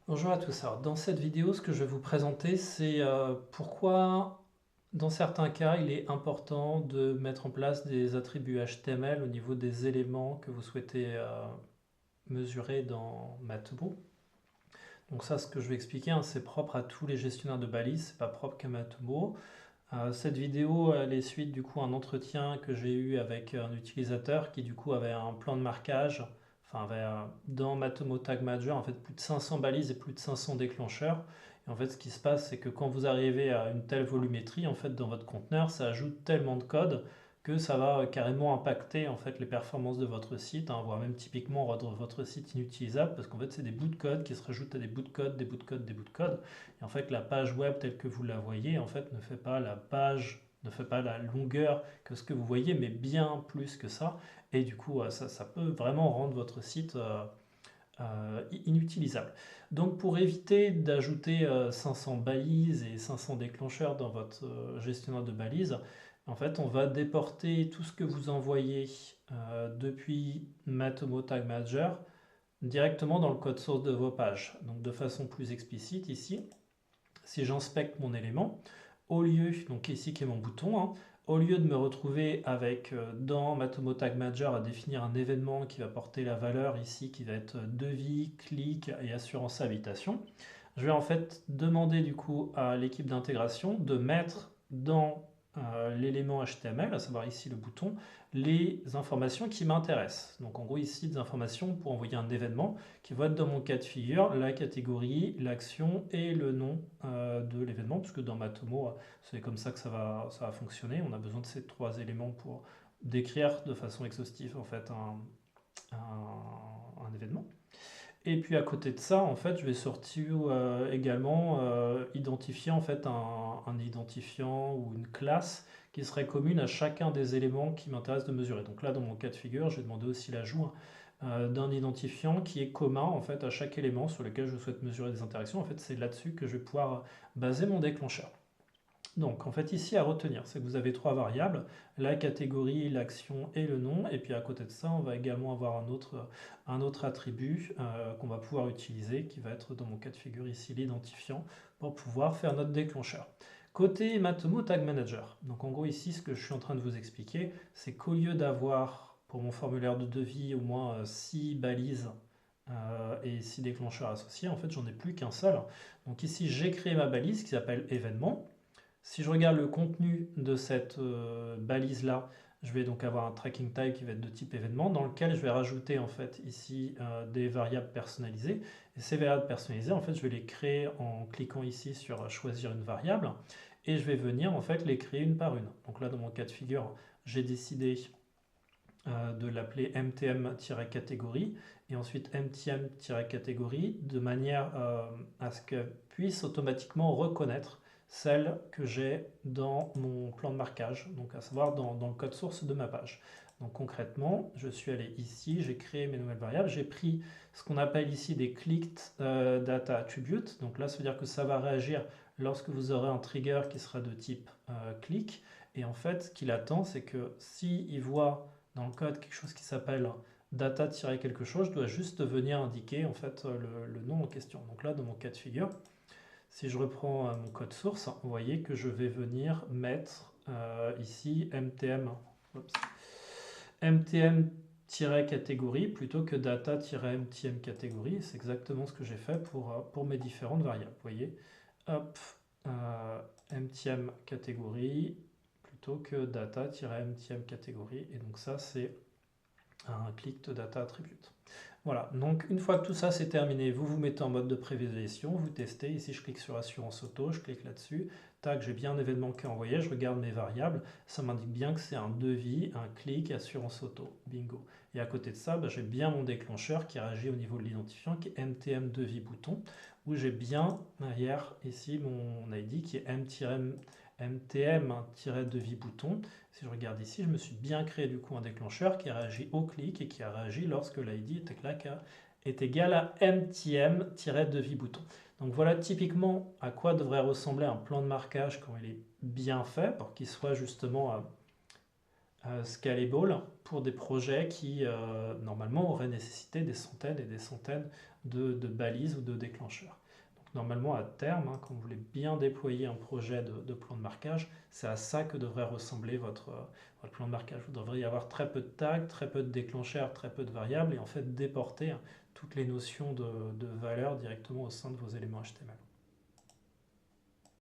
Bonjour à tous. Alors, dans cette vidéo, ce que je vais vous présenter, c'est pourquoi, dans certains cas, il est important de mettre en place des attributs HTML au niveau des éléments que vous souhaitez mesurer dans Matomo. Donc ça, ce que je vais expliquer, hein, c'est propre à tous les gestionnaires de balises, c'est pas propre qu'à Matomo. Cette vidéo, elle est suite du coup à un entretien que j'ai eu avec un utilisateur qui du coup avait un plan de marquage, enfin avait dans Matomo Tag Manager en fait plus de 500 balises et plus de 500 déclencheurs. Et en fait, ce qui se passe, c'est que quand vous arrivez à une telle volumétrie en fait dans votre conteneur, ça ajoute tellement de code que ça va carrément impacter en fait les performances de votre site, hein, voire même typiquement rendre votre site inutilisable parce qu'en fait c'est des bouts de code qui se rajoutent à des bouts de code, des bouts de code, des bouts de code. Et en fait, la page web telle que vous la voyez, en fait, ne fait pas la page, ne fait pas la longueur que ce que vous voyez, mais bien plus que ça. Et du coup, ça peut vraiment rendre votre site inutilisable. Donc, pour éviter d'ajouter 500 balises et 500 déclencheurs dans votre gestionnaire de balises, en fait, on va déporter tout ce que vous envoyez depuis Matomo Tag Manager directement dans le code source de vos pages. Donc, de façon plus explicite ici, si j'inspecte mon élément, au lieu, donc ici qui est mon bouton, hein, au lieu de me retrouver avec dans Matomo Tag Manager à définir un événement qui va porter la valeur ici qui va être devis, clic et assurance habitation, je vais en fait demander du coup à l'équipe d'intégration de mettre dans l'élément HTML, à savoir ici le bouton, les informations qui m'intéressent. Donc en gros ici des informations pour envoyer un événement qui va être dans mon cas de figure la catégorie, l'action et le nom de l'événement, puisque dans Matomo c'est comme ça que ça va fonctionner. On a besoin de ces trois éléments pour décrire de façon exhaustive en fait un événement. Et puis à côté de ça, en fait, je vais sortir également identifier en fait un identifiant ou une classe qui serait commune à chacun des éléments qui m'intéresse de mesurer. Donc là, dans mon cas de figure, j'ai demandé aussi l'ajout d'un identifiant qui est commun en fait à chaque élément sur lequel je souhaite mesurer des interactions. En fait, c'est là-dessus que je vais pouvoir baser mon déclencheur. Donc, en fait, ici à retenir, c'est que vous avez trois variables, la catégorie, l'action et le nom. Et puis à côté de ça, on va également avoir un autre attribut qu'on va pouvoir utiliser, qui va être dans mon cas de figure ici l'identifiant, pour pouvoir faire notre déclencheur. Côté Matomo Tag Manager, donc en gros ici, ce que je suis en train de vous expliquer, c'est qu'au lieu d'avoir pour mon formulaire de devis au moins 6 balises et 6 déclencheurs associés, en fait, j'en ai plus qu'un seul. Donc ici, j'ai créé ma balise qui s'appelle événement. Si je regarde le contenu de cette balise-là, je vais donc avoir un tracking type qui va être de type événement, dans lequel je vais rajouter en fait ici des variables personnalisées. Et ces variables personnalisées, en fait, je vais les créer en cliquant ici sur choisir une variable, et je vais venir en fait les créer une par une. Donc là, dans mon cas de figure, j'ai décidé de l'appeler mtm-catégorie et ensuite mtm-catégorie de manière à ce qu'elle puisse automatiquement reconnaître celle que j'ai dans mon plan de marquage, donc à savoir dans le code source de ma page. Donc concrètement, je suis allé ici, j'ai créé mes nouvelles variables, j'ai pris ce qu'on appelle ici des clicked data attributes. Donc là, ça veut dire que ça va réagir lorsque vous aurez un trigger qui sera de type click. Et en fait, ce qu'il attend, c'est que s'il voit dans le code quelque chose qui s'appelle data-quelque chose, je dois juste venir indiquer en fait le nom en question. Donc là, dans mon cas de figure, si je reprends mon code source, vous voyez que je vais venir mettre ici mtm-catégorie plutôt que data-mtm catégorie. C'est exactement ce que j'ai fait pour mes différentes variables. Vous voyez, hop, mtm catégorie plutôt que data-mtm catégorie. Et donc ça, c'est un click de data attribute. Voilà, donc une fois que tout ça c'est terminé, vous vous mettez en mode de prévisualisation, vous testez, ici je clique sur assurance auto, je clique là-dessus, tac, j'ai bien un événement qui est envoyé, je regarde mes variables, ça m'indique bien que c'est un devis, un clic, assurance auto, bingo. Et à côté de ça, j'ai bien mon déclencheur qui réagit au niveau de l'identifiant qui est MTM devis bouton, où j'ai bien derrière ici mon ID qui est MTM-devis bouton. Si je regarde ici, je me suis bien créé du coup un déclencheur qui a réagi au clic et qui a réagi lorsque l'ID est égal à MTM-devis bouton. Donc voilà typiquement à quoi devrait ressembler un plan de marquage quand il est bien fait pour qu'il soit justement scalable pour des projets qui normalement auraient nécessité des centaines et des centaines de balises ou de déclencheurs. Donc normalement, à terme, hein, quand vous voulez bien déployer un projet de plan de marquage, c'est à ça que devrait ressembler votre plan de marquage. Vous devriez avoir très peu de tags, très peu de déclencheurs, très peu de variables, et en fait déporter, hein, toutes les notions de valeur directement au sein de vos éléments HTML.